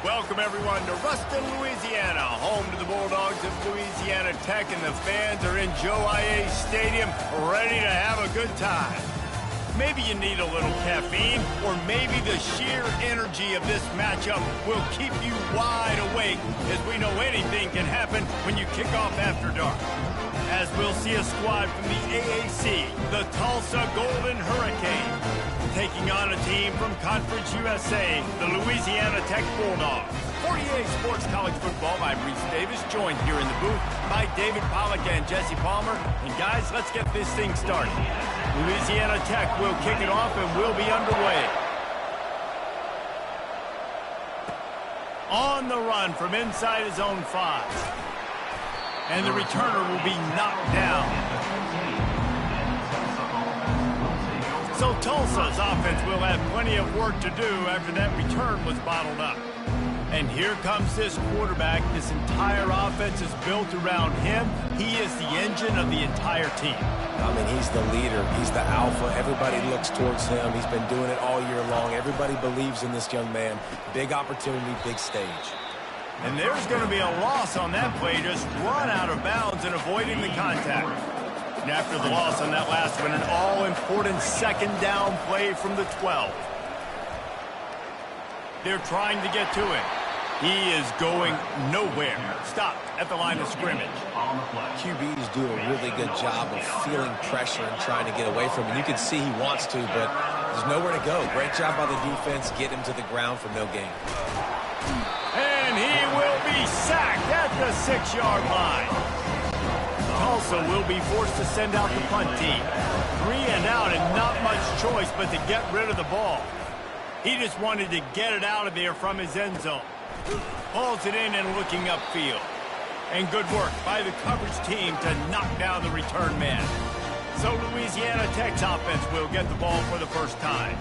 Welcome, everyone, to Ruston, Louisiana, home to the Bulldogs of Louisiana Tech, and the fans are in Joe I.A. Stadium ready to have a good time. Maybe you need a little caffeine, or maybe the sheer energy of this matchup will keep you wide awake, as we know anything can happen when you kick off after dark. As we'll see a squad from the AAC, the Tulsa Golden Hurricane, taking on a team from Conference USA, the Louisiana Tech Bulldogs. 48 Sports College Football by Reese Davis, joined here in the booth by David Pollack and Jesse Palmer. And guys, let's get this thing started. Louisiana Tech will kick it off and we'll be underway. On the run from inside his own 5. And the returner will be knocked down. So Tulsa's offense will have plenty of work to do after that return was bottled up. And here comes this quarterback. This entire offense is built around him. He is the engine of the entire team. I mean, he's the leader. He's the alpha. Everybody looks towards him. He's been doing it all year long. Everybody believes in this young man. Big opportunity, big stage. And there's going to be a loss on that play, just run out of bounds and avoiding the contact. And after the loss on that last one, an all-important second down play from the 12. They're trying to get to him. He is going nowhere. Stop at the line of scrimmage. QBs do a really good job of feeling pressure and trying to get away from him. You can see he wants to, but there's nowhere to go. Great job by the defense. Get him to the ground for no gain. And he will be sacked at the 6-yard line. Tulsa will be forced to send out the punt team. 3 and out and not much choice but to get rid of the ball. He just wanted to get it out of there from his end zone. Pulls it in and looking upfield. And good work by the coverage team to knock down the return man. So Louisiana Tech's offense will get the ball for the first time.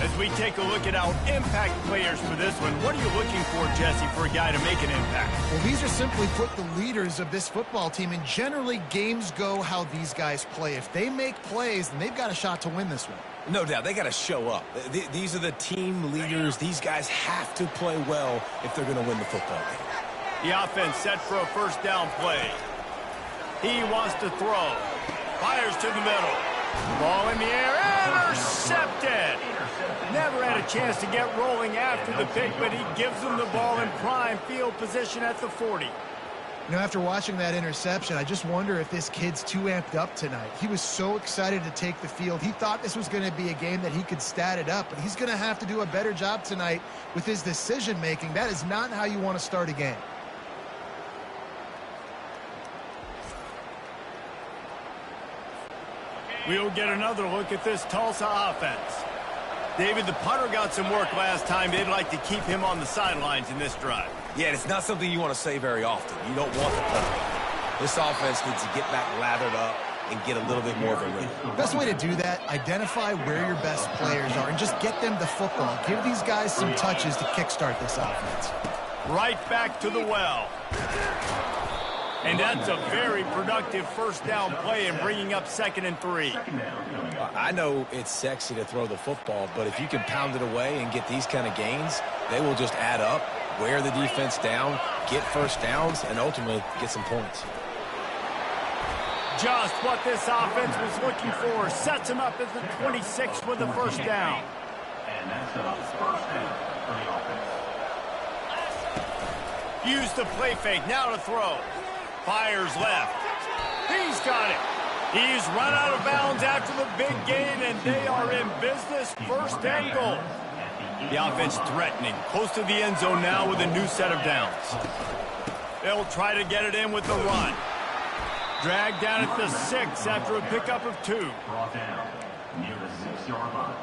As we take a look at our impact players for this one, what are you looking for, Jesse, for a guy to make an impact? Well, these are simply put the leaders of this football team, and generally games go how these guys play. If they make plays, then they've got a shot to win this one. No doubt. They got to show up. These are the team leaders. These guys have to play well if they're going to win the football game. The offense set for a first down play. He wants to throw. Fires to the middle. Ball in the air. Intercepted. Never had a chance to get rolling after the pick, but he gives them the ball in prime field position at the 40. You know, after watching that interception, I just wonder if this kid's too amped up tonight. He was so excited to take the field. He thought this was going to be a game that he could stat it up, but he's going to have to do a better job tonight with his decision-making. That is not how you want to start a game. We'll get another look at this Tulsa offense. David, the punter got some work last time. They'd like to keep him on the sidelines in this drive. Yeah, it's not something you want to say very often. You don't want the punter. This offense needs to get back lathered up and get a little bit more of a rhythm. Best way to do that, identify where your best players are and just get them the football. Give these guys some touches to kickstart this offense. Right back to the well. And that's a very productive first down play and bringing up 2nd and 3. I know it's sexy to throw the football, but if you can pound it away and get these kind of gains, they will just add up, wear the defense down, get first downs, and ultimately get some points. Just what this offense was looking for. Sets him up at the 26 with the first down. And that's a first down for the offense. Use the play fake. Now to throw. Fires left. He's got it. He's run out of bounds after the big gain, and they are in business. First and goal. The offense threatening. Close to the end zone now with a new set of downs. They'll try to get it in with the run. Dragged down at the 6 after a pickup of 2. Brought down near the 6-yard line.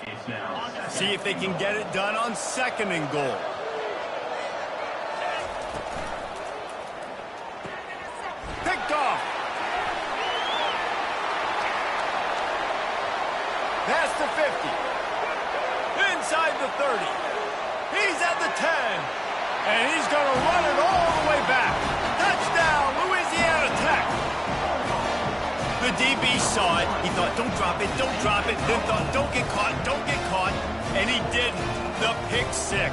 It's now. See if they can get it done on 2nd and goal. Picked off. Past the 50. Inside the 30. He's at the 10. And he's going to run it all the way back. Touchdown, Louisiana Tech. The DB saw it. He thought, don't drop it, don't drop it. Then thought, don't get caught, don't get caught. And he didn't. The pick 6.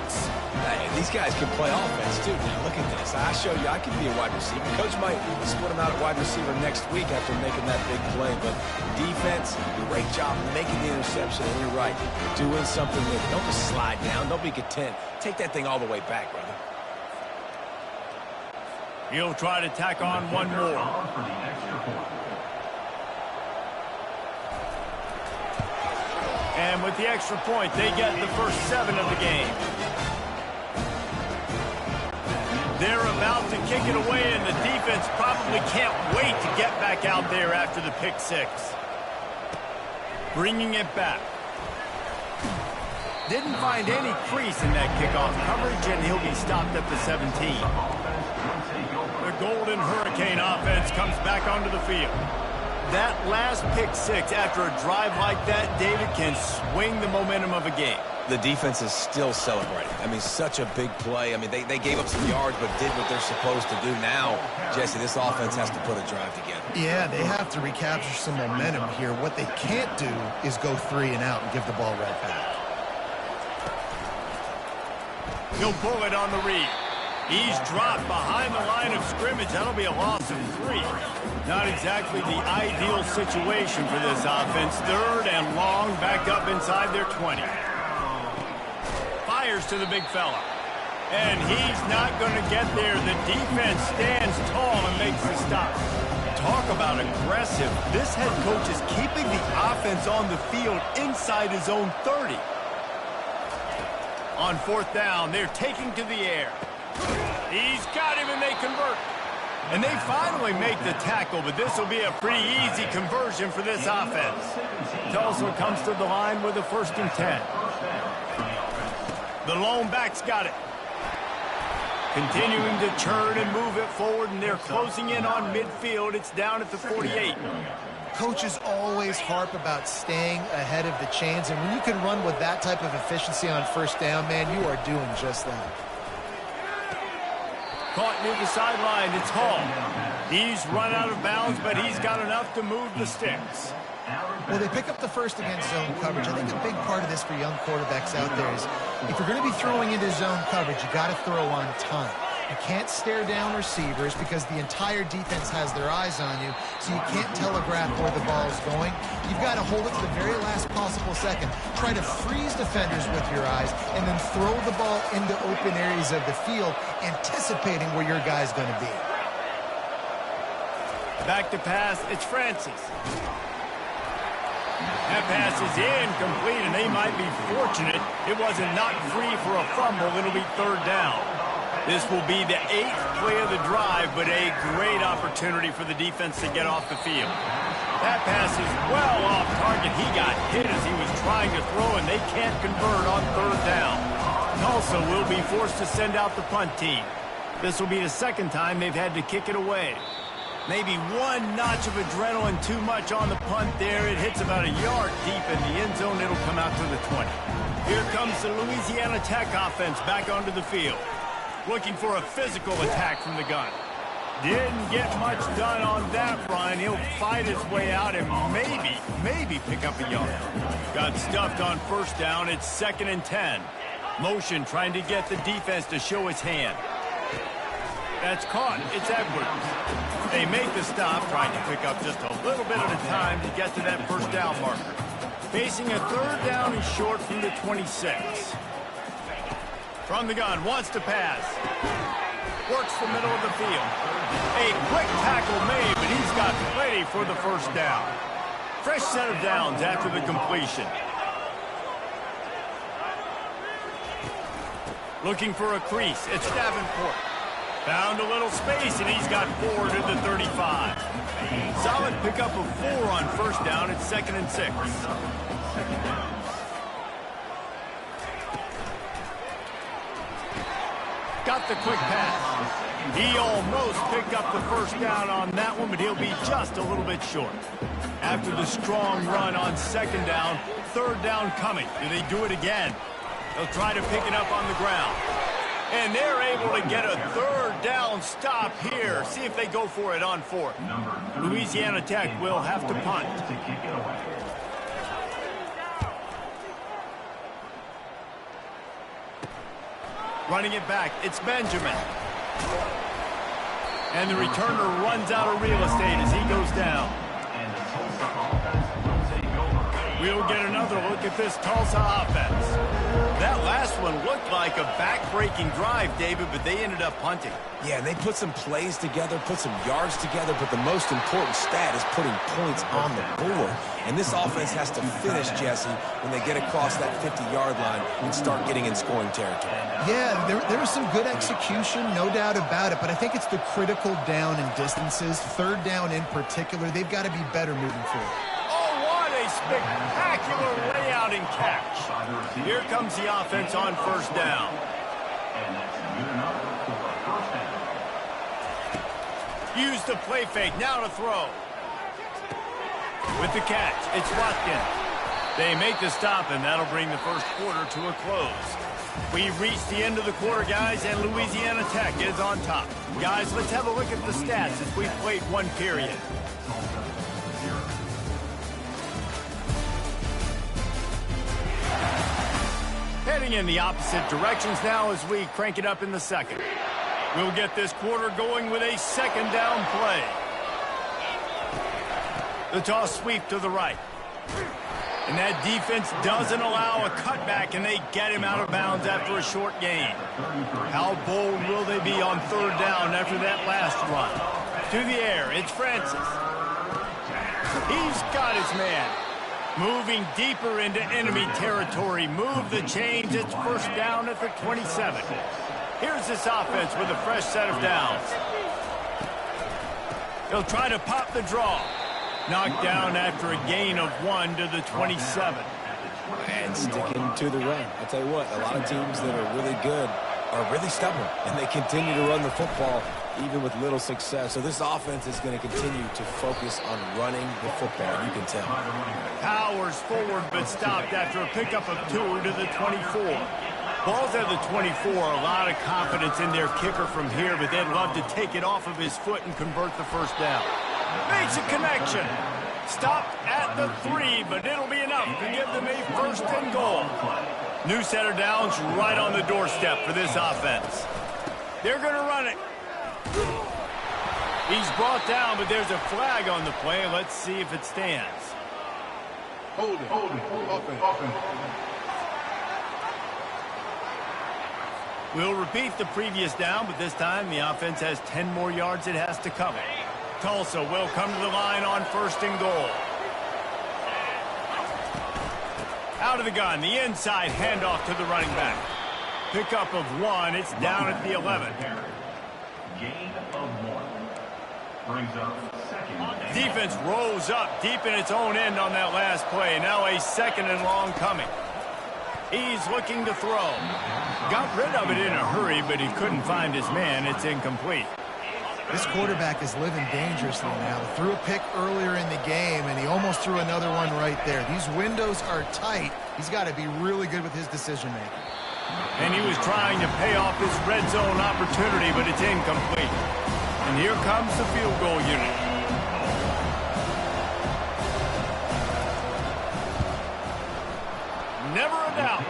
These guys can play offense, too. Now, look at this. I show you I can be a wide receiver. Coach might split him out at wide receiver next week after making that big play. But defense, great job making the interception. And you're right, doing something with it. Don't just slide down. Don't be content. Take that thing all the way back, brother. He'll try to tack on one more. And with the extra point, they get the first 7 of the game. They're about to kick it away, and the defense probably can't wait to get back out there after the pick 6. Bringing it back. Didn't find any crease in that kickoff coverage, and he'll be stopped at the 17. The Golden Hurricane offense comes back onto the field. That last pick 6 after a drive like that, David, can swing the momentum of a game. The defense is still celebrating. I mean, such a big play. I mean, they gave up some yards but did what they're supposed to do. Now, Jesse, this offense has to put a drive together. Yeah, they have to recapture some momentum here. What they can't do is go 3 and out and give the ball right back. He'll pull it on the read. He's dropped behind the line of scrimmage. That'll be a loss of 3. Not exactly the ideal situation for this offense. 3rd and long, back up inside their 20. Fires to the big fella. And he's not going to get there. The defense stands tall and makes the stop. Talk about aggressive. This head coach is keeping the offense on the field inside his own 30. On 4th down, they're taking to the air. He's got him, and they convert. And they finally make the tackle, but this will be a pretty easy conversion for this offense. Tulsa comes to the line with a 1st and 10. The lone back's got it. Continuing to churn and move it forward, and they're closing in on midfield. It's down at the 48. Coaches always harp about staying ahead of the chains, and when you can run with that type of efficiency on 1st down, man, you are doing just that. Caught near the sideline, it's Hall. He's run out of bounds, but he's got enough to move the sticks. Well, they pick up the 1st against zone coverage. I think a big part of this for young quarterbacks out there is if you're going to be throwing into zone coverage, you got to throw on time. You can't stare down receivers because the entire defense has their eyes on you, so you can't telegraph where the ball's going. You've got to hold it to the very last possible second. Try to freeze defenders with your eyes and then throw the ball into open areas of the field, anticipating where your guy's going to be. Back to pass, it's Francis. That pass is incomplete, and they might be fortunate it wasn't knocked free for a fumble. It'll be 3rd down. This will be the 8th play of the drive, but a great opportunity for the defense to get off the field. That pass is well off target. He got hit as he was trying to throw, and they can't convert on 3rd down. Tulsa will be forced to send out the punt team. This will be the 2nd time they've had to kick it away. Maybe 1 notch of adrenaline too much on the punt there. It hits about a yard deep in the end zone. It'll come out to the 20. Here comes the Louisiana Tech offense back onto the field. Looking for a physical attack from the gun. Didn't get much done on that run. He'll fight his way out and maybe pick up a yard. Got stuffed on 1st down. It's 2nd and 10. Motion trying to get the defense to show his hand. That's caught. It's Edwards. They make the stop, trying to pick up just a little bit at a time to get to that 1st down marker. Facing a 3rd down and short from the 26. From the gun, wants to pass. Works the middle of the field. A quick tackle made, but he's got plenty for the 1st down. Fresh set of downs after the completion. Looking for a crease. It's Davenport. Found a little space, and he's got 4 to the 35. Solid pickup of 4 on 1st down. It's 2nd and 6. Got the quick pass. He almost picked up the 1st down on that one, but he'll be just a little bit short. After the strong run on 2nd down, 3rd down coming. Do they do it again? They'll try to pick it up on the ground. And they're able to get a 3rd down stop here. See if they go for it on 4th. Louisiana Tech will have to punt. Running it back, it's Benjamin. And the returner runs out of real estate as he goes down. And the Tulsa offense will take over. We'll get another look at this Tulsa offense. That last one looked like a back-breaking drive, David, but they ended up punting. Yeah, they put some plays together, put some yards together, but the most important stat is putting points on the board. And this offense has to finish, Jesse, when they get across that 50-yard line and start getting in scoring territory. Yeah, there was some good execution, no doubt about it, but I think it's the critical down and distances, third down in particular. They've got to be better moving forward. A spectacular layout and catch. Here comes the offense on first down. And that's good enough for a first down. Use the play fake, now to throw. With the catch, it's Watkins. They make the stop, and that'll bring the first quarter to a close. We've reached the end of the quarter, guys, and Louisiana Tech is on top. Guys, let's have a look at the stats as we've played one period. Heading in the opposite directions now as we crank it up in the second. We'll get this quarter going with a second down play. The toss sweep to the right. And that defense doesn't allow a cutback, and they get him out of bounds after a short gain. How bold will they be on third down after that last run? To the air, it's Francis. He's got his man. Moving deeper into enemy territory. Move the chains. It's first down at the 27. Here's this offense with a fresh set of downs. He'll try to pop the draw. Knocked down after a gain of 1 to the 27. And sticking to the run. I'll tell you what, a lot of teams that are really good are really stubborn, and they continue to run the football even with little success. So this offense is going to continue to focus on running the football, you can tell. Powers forward, but stopped after a pickup of 2 to the 24. Ball's at the 24, a lot of confidence in their kicker from here, but they'd love to take it off of his foot and convert the first down. Makes a connection. Stopped at the 3, but it'll be enough to give them a first and goal. New set of downs right on the doorstep for this offense. They're going to run it. He's brought down, but there's a flag on the play. Let's see if it stands. Hold it. Offense. We'll repeat the previous down, but this time the offense has 10 more yards it has to cover. Tulsa will come to the line on first and goal. Out of the gun, the inside handoff to the running back. Pickup of 1, it's down at the 11. Gain of 1. Brings up second down. Defense rolls up deep in its own end on that last play. Now a second and long coming. He's looking to throw. Got rid of it in a hurry, but he couldn't find his man. It's incomplete. This quarterback is living dangerously now. Threw a pick earlier in the game, and he almost threw another one right there. These windows are tight. He's got to be really good with his decision-making. And he was trying to pay off this red zone opportunity, but it's incomplete. And here comes the field goal unit. Never a doubt.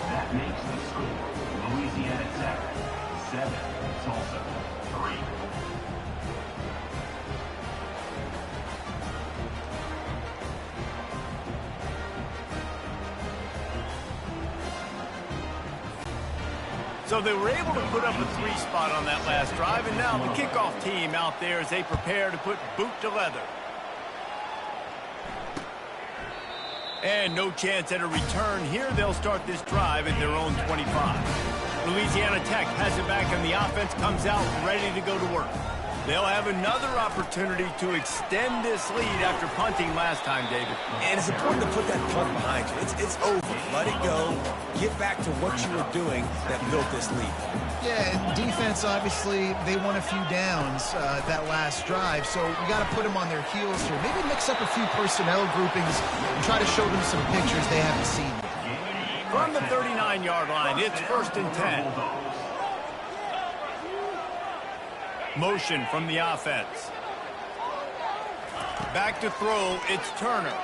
That makes the score Louisiana Tech 7, Tulsa 3. So they were able to put up a 3 spot on that last drive, and now the kickoff team out there as they prepare to put boot to leather. And no chance at a return here. They'll start this drive at their own 25. Louisiana Tech has it back, and the offense comes out ready to go to work. They'll have another opportunity to extend this lead after punting last time, David. And it's important to put that punt behind you. It's over. Let it go. Get back to what you were doing that built this lead. Yeah, and defense, obviously, they won a few downs that last drive, so we got to put them on their heels here. Maybe mix up a few personnel groupings and try to show them some pictures they haven't seen yet. From the 39-yard line, it's first and 10. Motion from the offense. Back to throw, it's Turner.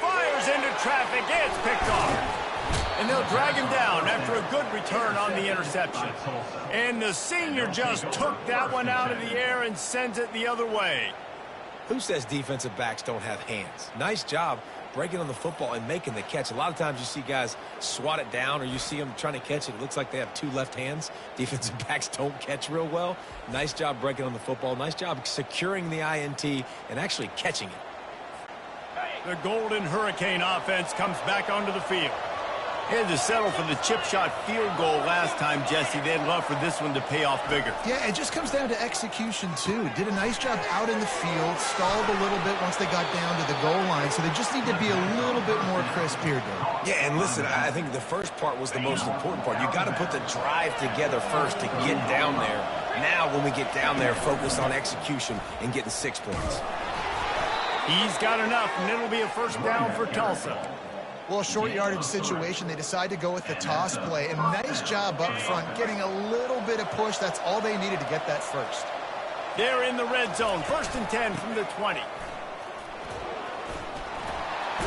Fires into traffic. It's picked off. And they'll drag him down after a good return on the interception. And the senior just took that one out of the air and sends it the other way. Who says defensive backs don't have hands? Nice job breaking on the football and making the catch. A lot of times you see guys swat it down or you see them trying to catch it. It looks like they have two left hands. Defensive backs don't catch real well. Nice job breaking on the football. Nice job securing the INT and actually catching it. The Golden Hurricane offense comes back onto the field. They had to settle for the chip shot field goal last time, Jesse. They'd love for this one to pay off bigger. Yeah, it just comes down to execution, too. Did a nice job out in the field, stalled a little bit once they got down to the goal line, so they just need to be a little bit more crisp here, Dave. Yeah, and listen, I think the first part was the most important part. You got to put the drive together first to get down there. Now, when we get down there, focus on execution and getting 6 points. He's got enough, and it'll be a first down for Tulsa. Well, short yardage situation, they decide to go with the toss play. And nice job up front, getting a little bit of push. That's all they needed to get that first. They're in the red zone. 1st and 10 from the 20.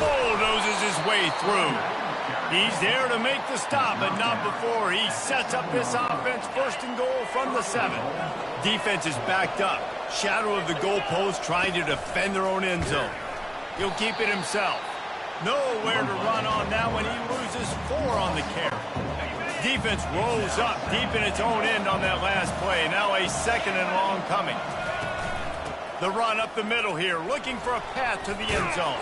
Bulldozes his way through. He's there to make the stop, but not before he sets up this offense. 1st and goal from the 7. Defense is backed up. Shadow of the goalpost trying to defend their own end zone. He'll keep it himself. Nowhere to run on now when he loses 4 on the carry. Defense rolls up deep in its own end on that last play. Now a 2nd and long coming. The run up the middle here, looking for a path to the end zone.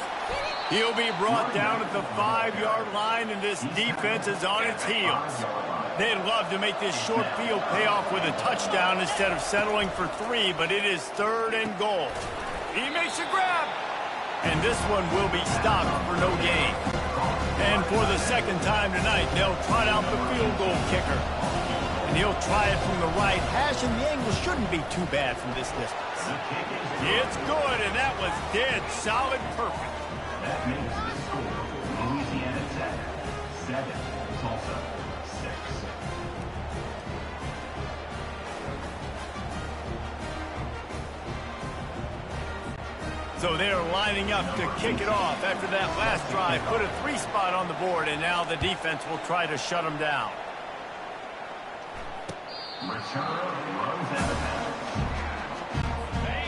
He'll be brought down at the 5-yard line, and this defense is on its heels. They'd love to make this short field pay off with a touchdown instead of settling for 3, but it is 3rd and goal. He makes a grab. And this one will be stopped for no gain. And for the 2nd time tonight, they'll trot out the field goal kicker. And he'll try it from the right hash, and the angle shouldn't be too bad from this distance. It's good, and that was dead solid perfect. That makes the score Louisiana Tech 7, Tulsa 6. So they're lining up to kick it off after that last drive. Put a 3 spot on the board, and now the defense will try to shut them down.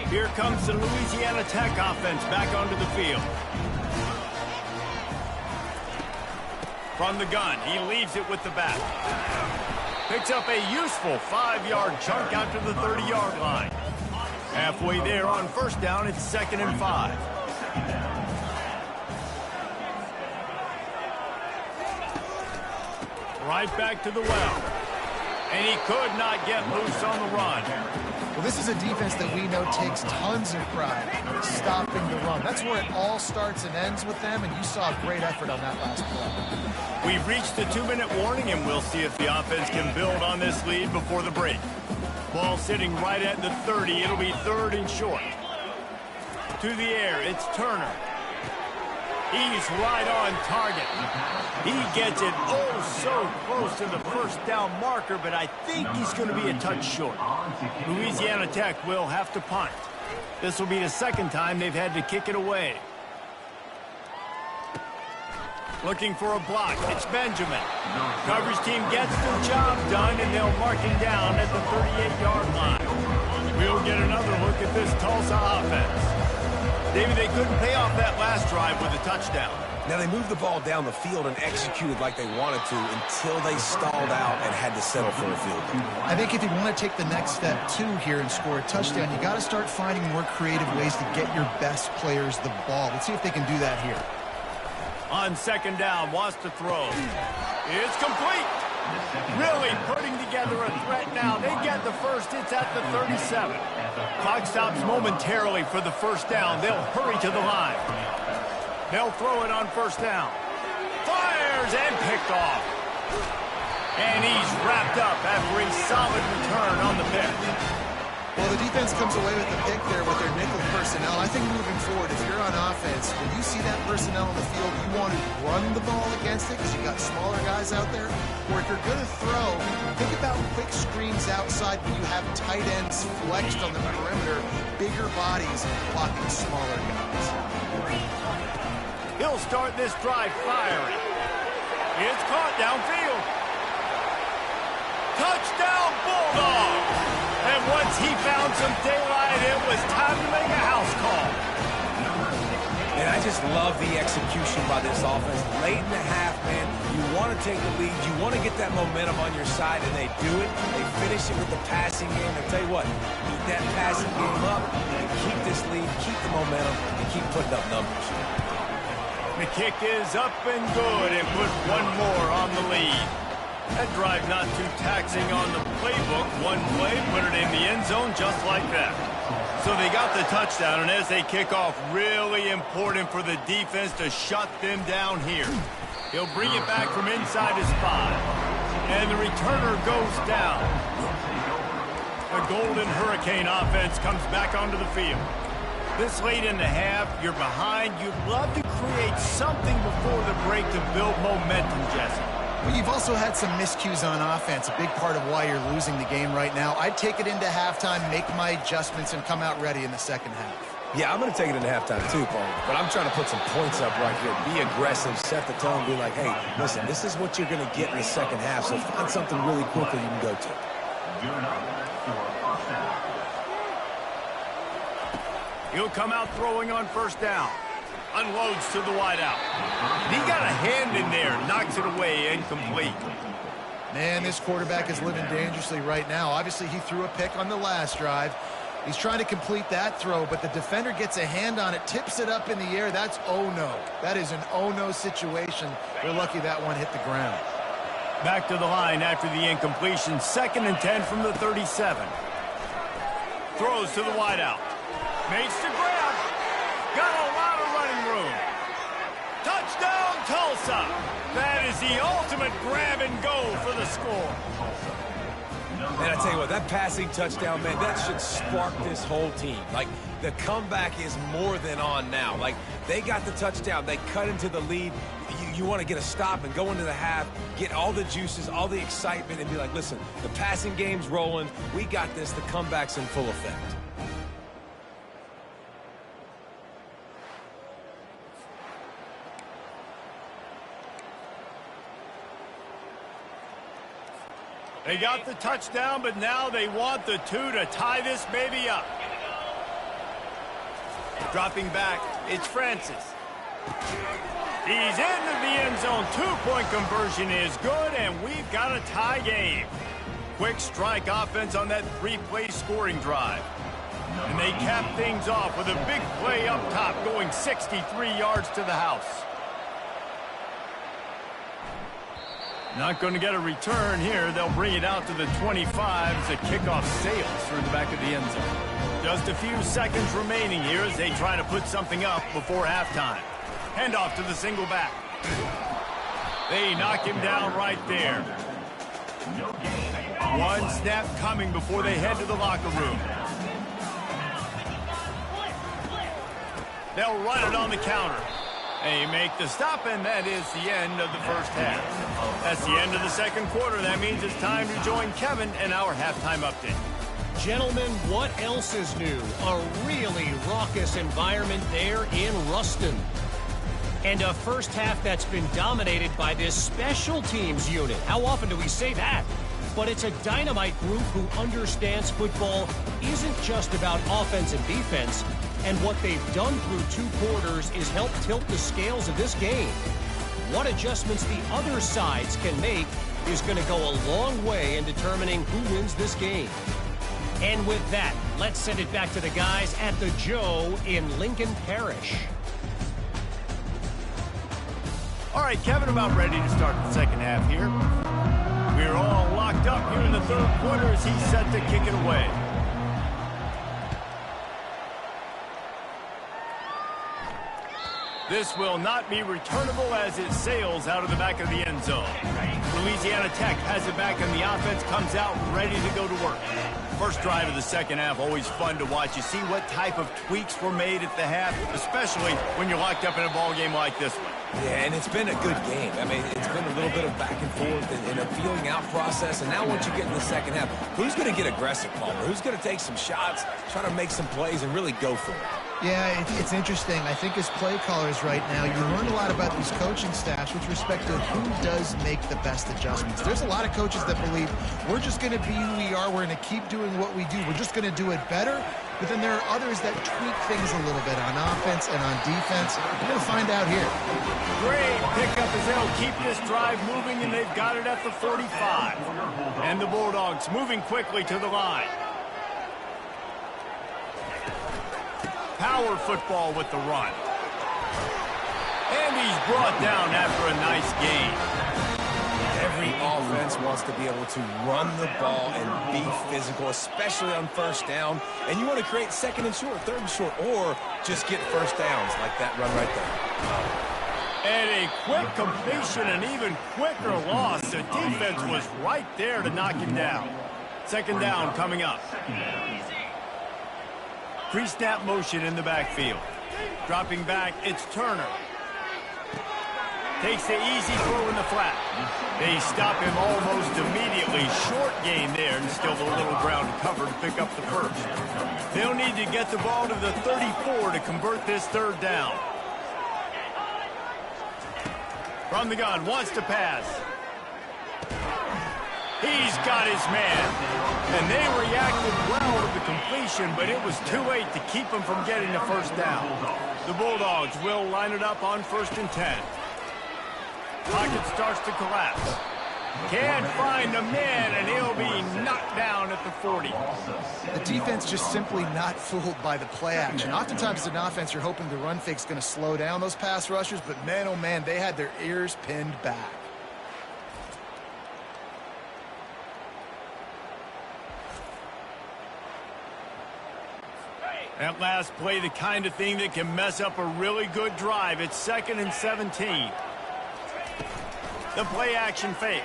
Here comes the Louisiana Tech offense back onto the field. From the gun, he leaves it with the back. Picks up a useful 5-yard chunk out to the 30-yard line. Halfway there on 1st down, it's 2nd and 5. Right back to the well. And he could not get loose on the run. Well, this is a defense that we know takes tons of pride stopping the run. That's where it all starts and ends with them, and you saw a great effort on that last play. We've reached the 2-minute warning, and we'll see if the offense can build on this lead before the break. Ball sitting right at the 30. It'll be 3rd and short. To the air, it's Turner. He's right on target. He gets it oh so close to the 1st down marker, but I think he's going to be a touch short. Louisiana Tech will have to punt. This will be the 2nd time they've had to kick it away. Looking for a block. It's Benjamin. Coverage team gets the job done, and they'll mark him down at the 38-yard line. We'll get another look at this Tulsa offense. David, they couldn't pay off that last drive with a touchdown. Now, they moved the ball down the field and executed like they wanted to until they stalled out and had to settle for a field goal. I think if you want to take the next step, too, here and score a touchdown, you got to start finding more creative ways to get your best players the ball. Let's see if they can do that here. On 2nd down, wants to throw. It's complete. Really putting together a threat now. They get the first. It's at the 37. Clock stops momentarily for the 1st down. They'll hurry to the line. They'll throw it on 1st down. Fires and picked off. And he's wrapped up after a solid return on the pick. Well, the defense comes away with the pick there with their nickel personnel. I think moving forward, if you're on offense, when you see that personnel on the field, you want to run the ball against it because you got smaller guys out there. Or if you're going to throw, think about quick screens outside when you have tight ends flexed on the perimeter, bigger bodies blocking smaller guys. He'll start this drive firing. It's caught downfield. Touchdown, Bulldogs! And once he found some daylight, it was time to make a house call. And I just love the execution by this offense. Late in the half, man, you want to take the lead. You want to get that momentum on your side, and they do it. They finish it with the passing game. I tell you what, keep that passing game up, and keep this lead, keep the momentum, and keep putting up numbers. The kick is up and good, and put one more on the lead. That drive not too taxing on the playbook. One play, put it in the end zone just like that. So they got the touchdown, and as they kick off, really important for the defense to shut them down here. He'll bring it back from inside his 5. And the returner goes down. The Golden Hurricane offense comes back onto the field. This late in the half, you're behind. You'd love to create something before the break to build momentum, Jesse. Well, you've also had some miscues on offense, a big part of why you're losing the game right now. I'd take it into halftime, make my adjustments, and come out ready in the second half. Yeah, I'm going to take it into halftime too, Paul. But I'm trying to put some points up right here. Be aggressive, set the tone, be like, hey, listen, this is what you're going to get in the second half, so find something really quickly you can go to. He'll come out throwing on first down. Unloads to the wideout. He got a hand in there, knocks it away, incomplete. Man, this quarterback is living dangerously right now. Obviously, he threw a pick on the last drive. He's trying to complete that throw, but the defender gets a hand on it, tips it up in the air. That's oh-no. That is an oh-no situation. They're lucky that one hit the ground. Back to the line after the incompletion. 2nd and 10 from the 37. Throws to the wideout. Makes the grab. Got a lot of running room. Touchdown, Tulsa. That is the ultimate grab and go for the score. And I tell you what, that passing touchdown, man, that should spark this whole team. Like, the comeback is more than on now. Like, they got the touchdown. They cut into the lead. You want to get a stop and go into the half, get all the juices, all the excitement, and be like, listen, the passing game's rolling. We got this. The comeback's in full effect. They got the touchdown, but now they want the 2 to tie this baby up. Dropping back, it's Francis. He's into the end zone. 2-point conversion is good, and we've got a tie game. Quick strike offense on that 3-play scoring drive. And they cap things off with a big play up top, going 63 yards to the house. Not going to get a return here. They'll bring it out to the 25 as the kickoff sails through the back of the end zone. Just a few seconds remaining here as they try to put something up before halftime. Handoff to the single back. They knock him down right there. One snap coming before they head to the locker room. They'll run it on the counter. They make the stop, and that is the end of the first half. That's the end of the second quarter. That means it's time to join Kevin and our halftime update. Gentlemen, what else is new? A really raucous environment there in Ruston. And a first half that's been dominated by this special teams unit. How often do we say that? But it's a dynamite group who understands football isn't just about offense and defense. And what they've done through 2 quarters is help tilt the scales of this game. What adjustments the other sides can make is going to go a long way in determining who wins this game. And with that, let's send it back to the guys at the Joe in Lincoln Parish. All right, Kevin, about ready to start the second half here. We're all locked up here in the third quarter as he's set to kick it away. This will not be returnable as it sails out of the back of the end zone. Louisiana Tech has it back, and the offense comes out ready to go to work. First drive of the second half, always fun to watch. You see what type of tweaks were made at the half, especially when you're locked up in a ball game like this one. Yeah, and it's been a good game. I mean, it's been a little bit of back and forth and a feeling out process. And now once you get in the second half, who's going to get aggressive, Palmer? Who's going to take some shots, try to make some plays, and really go for it? Yeah, it's interesting. I think as play callers right now, you learn a lot about these coaching staffs with respect to who does make the best adjustments. There's a lot of coaches that believe we're just going to be who we are. We're going to keep doing what we do. We're just going to do it better. But then there are others that tweak things a little bit on offense and on defense. We're going to find out here. Great pickup as they'll keep this drive moving, and they've got it at the 45. And the Bulldogs moving quickly to the line. Power football with the run. And he's brought down after a nice gain. Every offense wants to be able to run the ball and be physical, especially on first down. And you want to create second and short, third and short, or just get first downs like that run right there. And a quick completion, an even quicker loss. The defense was right there to knock him down. Second down coming up. Pre-snap motion in the backfield. Dropping back, it's Turner. Takes the easy throw in the flat. They stop him almost immediately. Short gain there, and still a little ground to cover to pick up the first. They'll need to get the ball to the 34 to convert this third down. From the gun, wants to pass. He's got his man. And they reacted well to the completion, but it was too late to keep him from getting the first down. The Bulldogs will line it up on 1st and 10. Pocket starts to collapse. Can't find the man, and he'll be knocked down at the 40. The defense just simply not fooled by the play action. Oftentimes as an offense, you're hoping the run fake's going to slow down those pass rushers, but man, oh man, they had their ears pinned back. That last play, the kind of thing that can mess up a really good drive. It's 2nd and 17. The play action fake.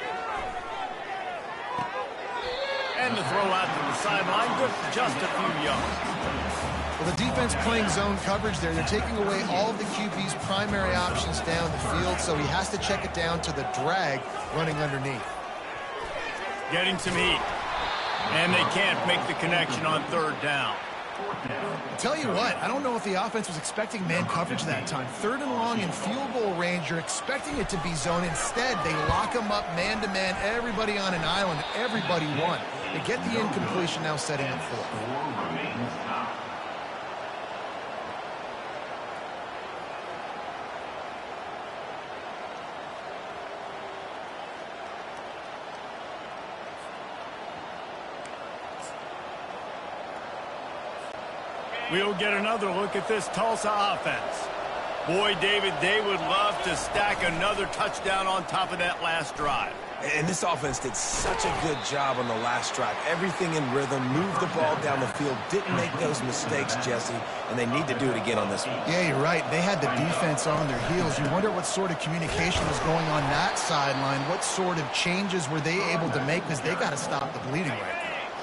And the throw out to the sideline, just a few yards. Well, the defense playing zone coverage there. They're taking away all of the QB's primary options down the field, so he has to check it down to the drag running underneath. Getting some heat. And they can't make the connection on 3rd down. Tell you what, I don't know if the offense was expecting man coverage that time. 3rd and long in field goal range, you're expecting it to be zone. Instead, they lock them up man-to-man, everybody on an island, everybody won. They get the incompletion, now setting up 4th. We'll get another look at this Tulsa offense. Boy, David, they would love to stack another touchdown on top of that last drive. And this offense did such a good job on the last drive. Everything in rhythm, moved the ball down the field, didn't make those mistakes, Jesse, and they need to do it again on this one. Yeah, you're right. They had the defense on their heels. You wonder what sort of communication was going on that sideline. What sort of changes were they able to make, because they got to stop the bleeding right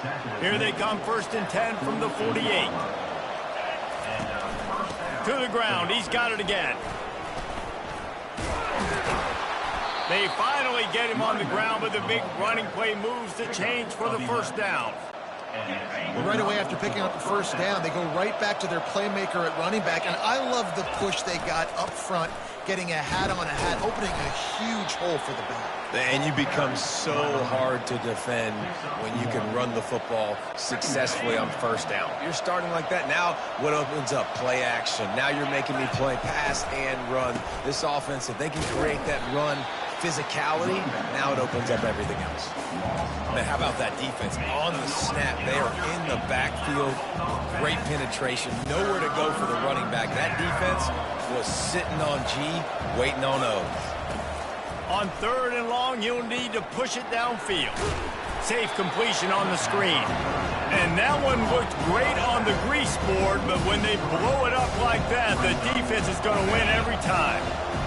now. Here they come, 1st and 10 from the 48. To the ground, he's got it again. They finally get him on the ground, but the big running play moves the change for the first down. Well, right away after picking up the first down, they go right back to their playmaker at running back, and I love the push they got up front, getting a hat on a hat, opening a huge hole for the back. And you become so hard to defend when you can run the football successfully on first down. You're starting like that. Now what opens up? Play action. Now you're making me play pass and run. This offense, if they can create that run physicality, now it opens up everything else. Man, how about that defense? On the snap, they are in the backfield. Great penetration. Nowhere to go for the running back. That defense was sitting on G, waiting on O. On 3rd and long, you'll need to push it downfield. Safe completion on the screen. And that one looked great on the grease board, but when they blow it up like that, the defense is going to win every time.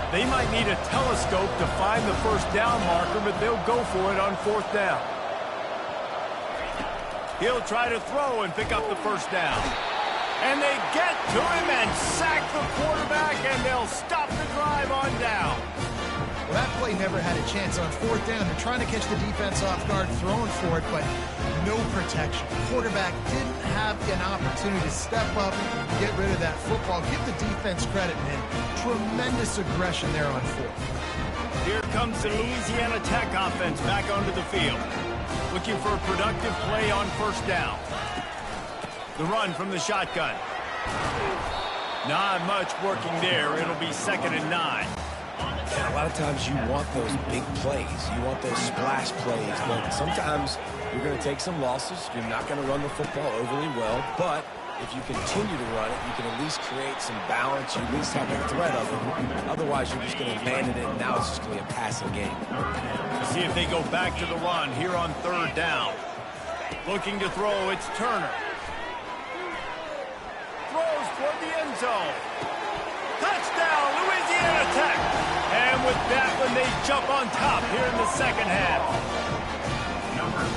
They might need a telescope to find the first down marker, but they'll go for it on 4th down. He'll try to throw and pick up the first down. And they get to him and sack the quarterback, and they'll stop the drive on down. Well, that play never had a chance. On 4th down, they're trying to catch the defense off guard, throwing for it, but no protection. The quarterback didn't have an opportunity to step up and get rid of that football. Give the defense credit, man. Tremendous aggression there on fourth. Here comes the Louisiana Tech offense back onto the field. Looking for a productive play on first down. The run from the shotgun. Not much working there. It'll be 2nd and 9. Yeah, a lot of times you want those big plays. You want those splash plays. But sometimes you're going to take some losses. You're not going to run the football overly well. But if you continue to run it, you can at least create some balance. You at least have the threat of it. Otherwise, you're just going to abandon it, and now it's just going to be a passing game. See if they go back to the run here on 3rd down. Looking to throw, it's Turner. Throws toward the end zone. Touchdown, Louisiana Tech. And with that one, they jump on top here in the 2nd half.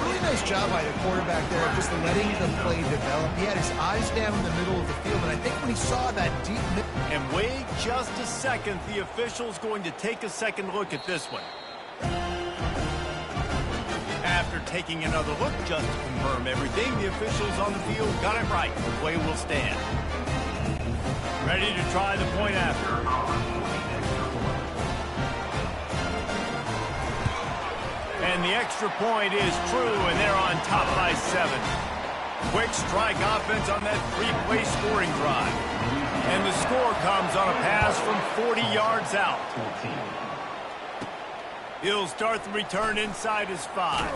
Really nice job by the quarterback there, just letting the play develop. He had his eyes down in the middle of the field, and I think when he saw that deep... And wait just a second. The official's going to take a second look at this one. After taking another look just to confirm everything, the officials on the field got it right. The play will stand. Ready to try the point after. And the extra point is true, and they're on top by 7. Quick strike offense on that 3-play scoring drive. And the score comes on a pass from 40 yards out. He'll start the return inside his 5.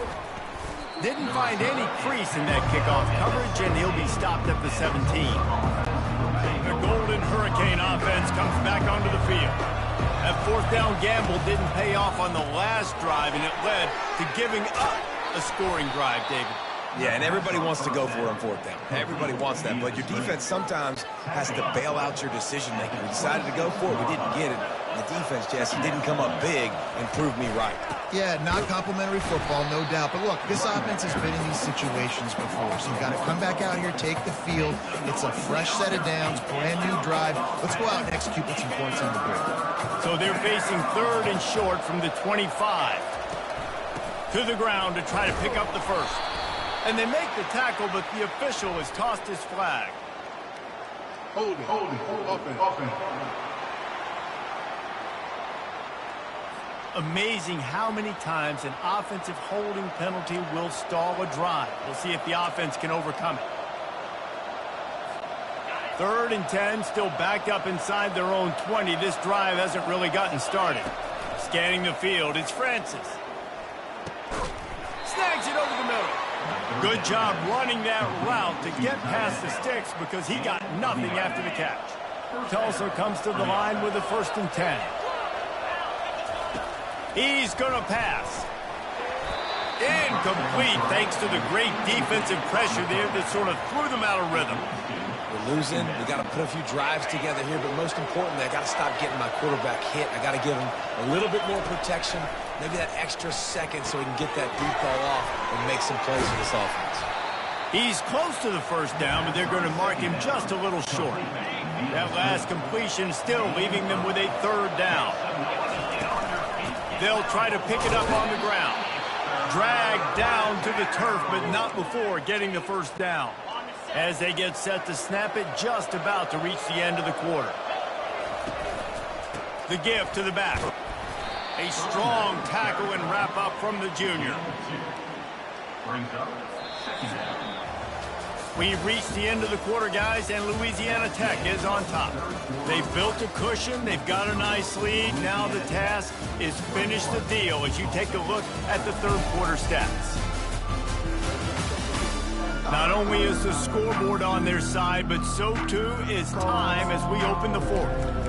Didn't find any crease in that kickoff coverage, and he'll be stopped at the 17. The Golden Hurricane offense comes back onto the field. That 4th down gamble didn't pay off on the last drive, and it led to giving up a scoring drive, David. Yeah, and everybody wants to go for it on 4th down. Everybody wants that, but your defense sometimes has to bail out your decision-making. We decided to go for it. We didn't get it. The defense, Jesse, didn't come up big and prove me right. Yeah, not complimentary football, no doubt. But look, this offense has been in these situations before, so you've got to come back out here, take the field. It's a fresh set of downs, brand new drive. Let's go out and execute with some points on the board. So they're facing 3rd and short from the 25. To the ground to try to pick up the first. And they make the tackle, but the official has tossed his flag. Hold it. Offense. Amazing how many times an offensive holding penalty will stall a drive. We'll see if the offense can overcome it. 3rd and 10, still backed up inside their own 20. This drive hasn't really gotten started. Scanning the field, it's Francis. Snags it over the middle. Good job running that route to get past the sticks because he got nothing after the catch. Tulsa comes to the line with a 1st and 10. He's going to pass. Incomplete thanks to the great defensive pressure there that sort of threw them out of rhythm. We're losing. We got to put a few drives together here, but most importantly, I got to stop getting my quarterback hit. I got to give him a little bit more protection, maybe that extra second so he can get that deep ball off and make some plays for this offense. He's close to the 1st down, but they're going to mark him just a little short. That last completion still leaving them with a 3rd down. They'll try to pick it up on the ground. Dragged down to the turf, but not before getting the 1st down. As they get set to snap it, just about to reach the end of the quarter. The give to the back. A strong tackle and wrap up from the junior. We've reached the end of the quarter, guys, and Louisiana Tech is on top. They've built a cushion. They've got a nice lead. Now the task is finish the deal as you take a look at the 3rd quarter stats. Not only is the scoreboard on their side, but so too is time as we open the 4th.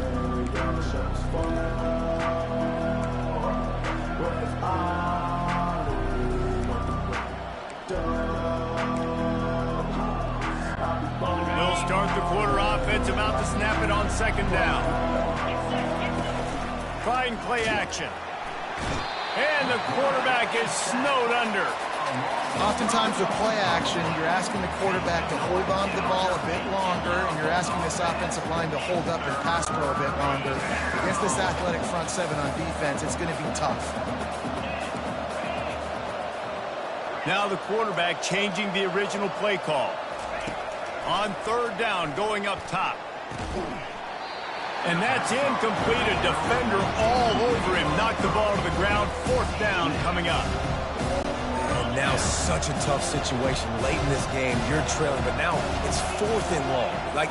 They'll start the quarter offense, about to snap it on 2nd down. Trying play action. And the quarterback is snowed under. Oftentimes with play action, you're asking the quarterback to hold on to the ball a bit longer, and you're asking this offensive line to hold up and pass pro a bit longer. Against this athletic front 7 on defense, it's going to be tough. Now the quarterback changing the original play call. On third down, going up top. And that's incomplete. A defender all over him. Knocked the ball to the ground. Fourth down coming up. And now such a tough situation. Late in this game, you're trailing, but now it's fourth and long. Like,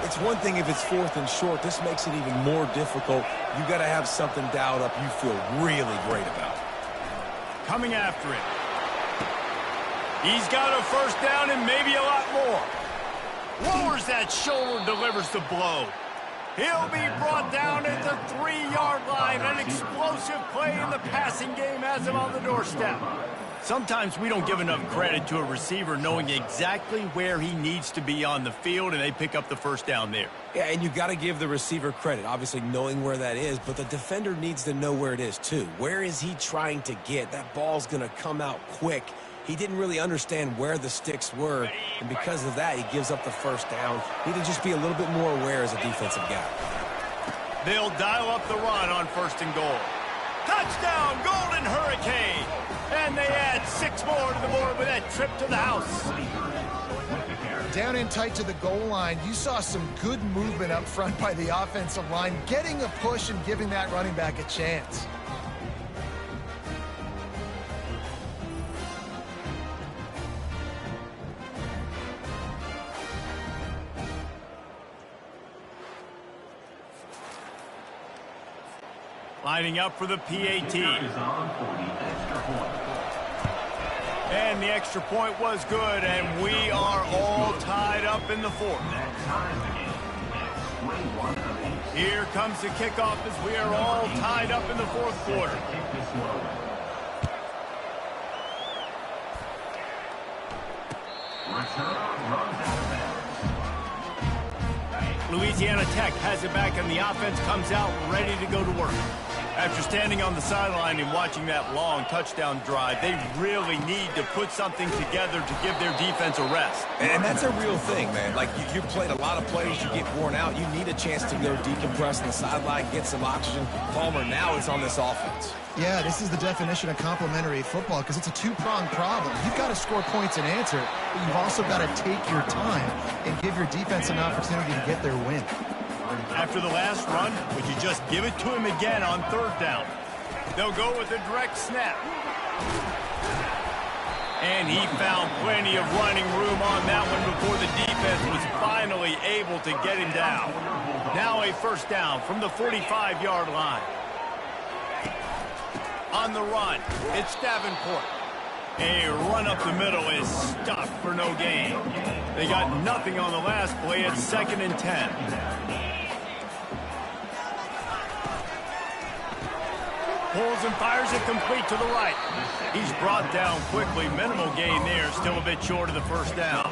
it's one thing if it's fourth and short. This makes it even more difficult. You got to have something dialed up you feel really great about. Coming after it. He's got a first down and maybe a lot more. Lowers that shoulder, delivers the blow. He'll be brought down at the 3-yard line. An explosive play in the passing game has him on the doorstep. Sometimes we don't give enough credit to a receiver knowing exactly where he needs to be on the field, and they pick up the first down there. Yeah, and you got to give the receiver credit, obviously knowing where that is, but the defender needs to know where it is too. Where is he trying to get? That ball's going to come out quick. He didn't really understand where the sticks were, and because of that, he gives up the first down. Need to just be a little bit more aware as a defensive guy. They'll dial up the run on first and goal. Touchdown, Golden Hurricane! And they add 6 more to the board with that trip to the house. Down in tight to the goal line, you saw some good movement up front by the offensive line, getting a push and giving that running back a chance. Lining up for the PAT. And the extra point was good, and we are all tied up in the fourth. Here comes the kickoff as we are all tied up in the fourth quarter. Louisiana Tech has it back, and the offense comes out ready to go to work. After standing on the sideline and watching that long touchdown drive, they really need to put something together to give their defense a rest. And that's a real thing, man. Like, you played a lot of plays, you get worn out. You need a chance to go decompress on the sideline, get some oxygen. Palmer, now it's on this offense. Yeah, this is the definition of complementary football because it's a two-pronged problem. You've got to score points and answer, but you've also got to take your time and give your defense an opportunity to get their win. After the last run, would you just give it to him again on third down? They'll go with a direct snap. And he found plenty of running room on that one before the defense was finally able to get him down. Now a first down from the 45-yard line. On the run, it's Davenport. A run up the middle is stuffed for no gain. They got nothing on the last play. It's 2nd and 10. Pulls and fires it complete to the right. He's brought down quickly. Minimal gain there. Still a bit short of the first down.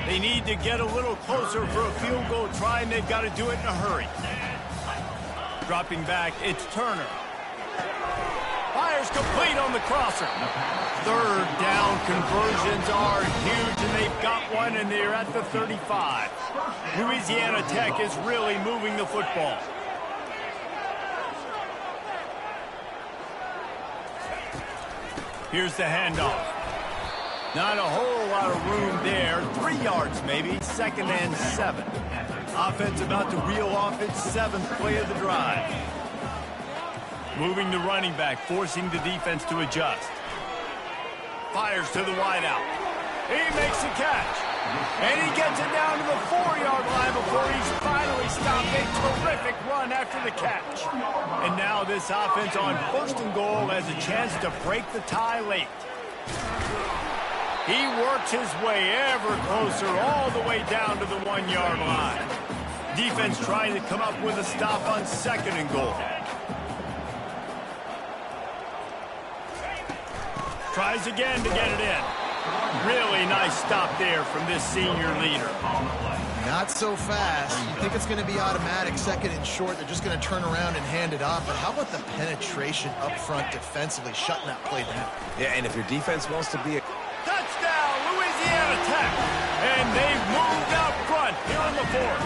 They need to get a little closer for a field goal try, and they've got to do it in a hurry. Dropping back, it's Turner. Fires complete on the crosser. Third down conversions are huge, and they've got one, and they're at the 35. Louisiana Tech is really moving the football. Here's the handoff. Not a whole lot of room there. 3 yards maybe. 2nd and 7. Offense about to reel off its 7th play of the drive. Moving the running back, forcing the defense to adjust. Fires to the wideout. He makes the catch. And he gets it down to the 4-yard line before he's finally stopped. A terrific run after the catch. And now this offense on 1st and goal has a chance to break the tie late. He works his way ever closer all the way down to the 1-yard line. Defense trying to come up with a stop on 2nd and goal. Tries again to get it in. Really nice stop there from this senior leader. Not so fast. You think it's going to be automatic, 2nd and short. They're just going to turn around and hand it off. But how about the penetration up front defensively, shutting that play down? Yeah, and if your defense wants to be a... Touchdown, Louisiana Tech. And they've moved out front here in the fourth.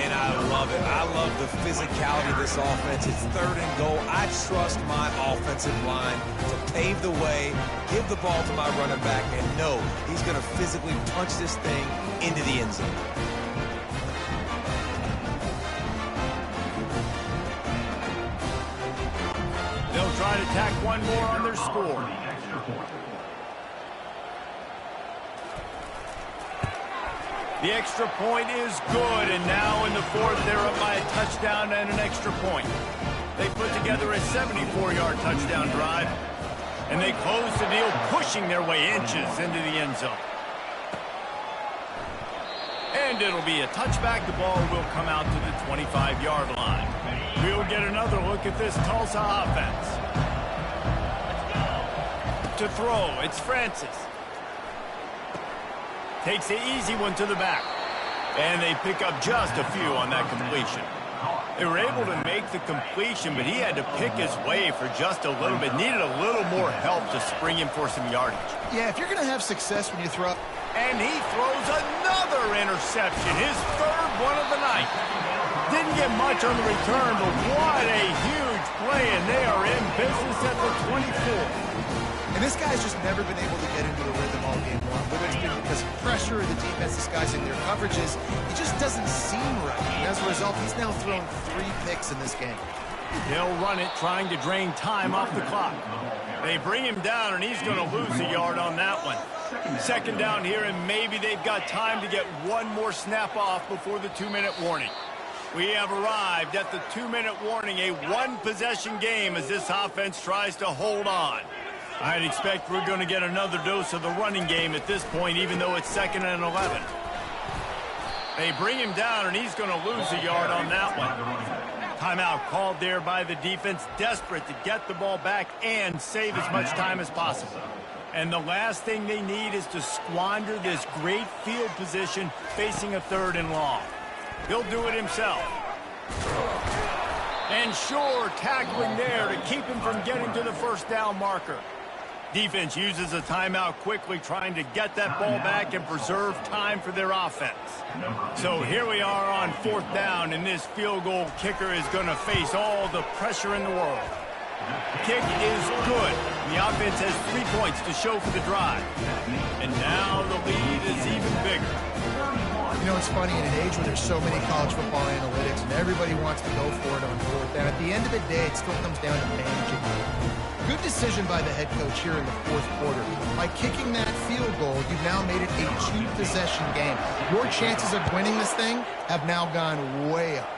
And I love love it. I love the physicality of this offense. It's 3rd and goal. I trust my offensive line to pave the way, give the ball to my running back, and know he's going to physically punch this thing into the end zone. They'll try to tack one more on their score. The extra point is good, and now in the 4th, they're up by a touchdown and an extra point. They put together a 74-yard touchdown drive, and they close the deal, pushing their way inches into the end zone. And it'll be a touchback. The ball will come out to the 25-yard line. We'll get another look at this Tulsa offense. To throw, it's Francis. Takes the easy one to the back. And they pick up just a few on that completion. They were able to make the completion, but he had to pick his way for just a little bit. Needed a little more help to spring him for some yardage. Yeah, if you're going to have success when you throw... And he throws another interception, his 3rd one of the night. Didn't get much on the return, but what a huge play, and they are in business at the 24. And this guy's just never been able to get into the rhythm all game long. Whether it's been because of pressure or the defense disguising their coverages, he just doesn't seem right. And as a result, he's now thrown 3 picks in this game. They'll run it, trying to drain time off the clock. They bring him down, and he's going to lose a yard on that one. 2nd down here, and maybe they've got time to get one more snap off before the 2-minute warning. We have arrived at the 2-minute warning, a 1-possession game as this offense tries to hold on. I'd expect we're going to get another dose of the running game at this point, even though it's 2nd and 11. They bring him down, and he's going to lose a yard on that one. Timeout called there by the defense, desperate to get the ball back and save as much time as possible. And the last thing they need is to squander this great field position facing a 3rd and long. He'll do it himself. And sure, tackling there to keep him from getting to the 1st down marker. Defense uses a timeout quickly, trying to get that ball back and preserve time for their offense. So here we are on 4th down, and this field goal kicker is going to face all the pressure in the world. Kick is good. The offense has 3 points to show for the drive. And now the lead is even bigger. You know, it's funny, in an age where there's so many college football analytics and everybody wants to go for it on 4th down, at the end of the day, it still comes down to managing. Good decision by the head coach here in the 4th quarter. By kicking that field goal, you've now made it a 2-possession game. Your chances of winning this thing have now gone way up.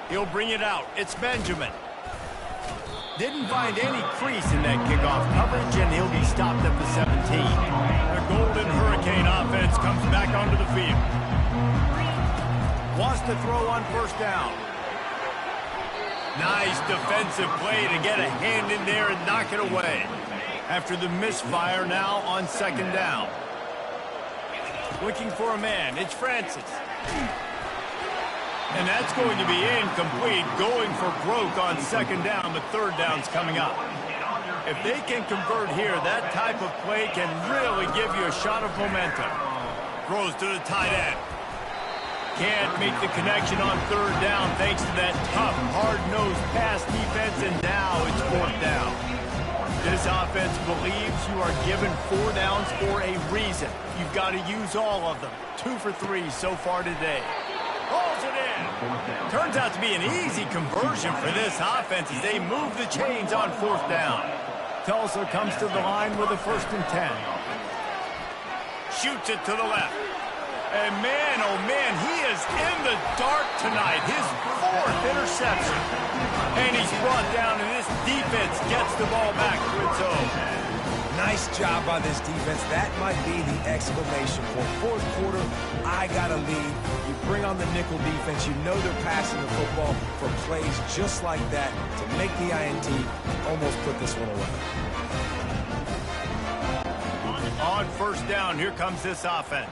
He'll bring it out. It's Benjamin. Didn't find any crease in that kickoff coverage, and he'll be stopped at the 17. The Golden Hurricane offense comes back onto the field. Wants to throw on 1st down. Nice defensive play to get a hand in there and knock it away. After the misfire, now on 2nd down. Looking for a man. It's Francis. And that's going to be incomplete. Going for broke on 2nd down, but 3rd down's coming up. If they can convert here, that type of play can really give you a shot of momentum. Throws to the tight end. Can't make the connection on 3rd down thanks to that tough, hard-nosed pass defense, and now it's 4th down. This offense believes you are given 4 downs for a reason. You've got to use all of them. 2 for 3 so far today. Hauls it in. Turns out to be an easy conversion for this offense as they move the chains on 4th down. Tulsa comes to the line with a 1st and 10. Shoots it to the left. And man, oh man, he is in the dark tonight. His 4th interception. And he's brought down, and this defense gets the ball back to its own. Nice job by this defense. That might be the exclamation point. 4th quarter, I got a lead. You bring on the nickel defense. You know they're passing the football for plays just like that to make the INT almost put this one away. On 1st down, here comes this offense.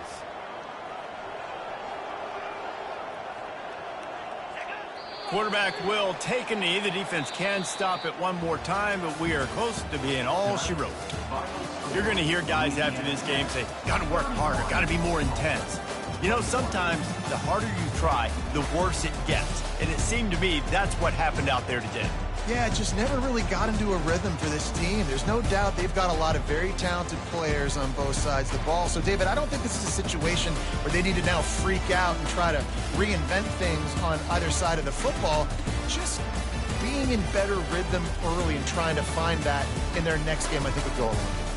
Quarterback will take a knee. The defense can stop it one more time, but we are close to being all she wrote. You're going to hear guys after this game say, got to work harder, got to be more intense. You know, sometimes the harder you try, the worse it gets. And it seemed to me that's what happened out there today. Yeah, it just never really got into a rhythm for this team. There's no doubt they've got a lot of very talented players on both sides of the ball. So, David, I don't think this is a situation where they need to now freak out and try to reinvent things on either side of the football. Just being in better rhythm early and trying to find that in their next game, I think would go a long way.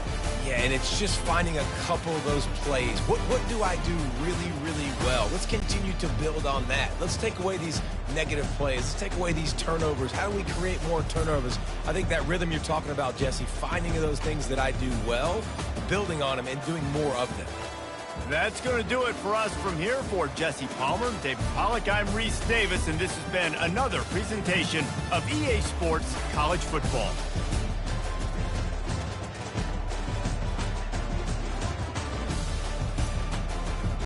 Yeah, and it's just finding a couple of those plays. What do I do really, really well? Let's continue to build on that. Let's take away these negative plays. Let's take away these turnovers. How do we create more turnovers? I think that rhythm you're talking about, Jesse, finding those things that I do well, building on them, and doing more of them. That's going to do it for us from here. For Jesse Palmer, David Pollack, I'm Reese Davis, and this has been another presentation of EA Sports College Football.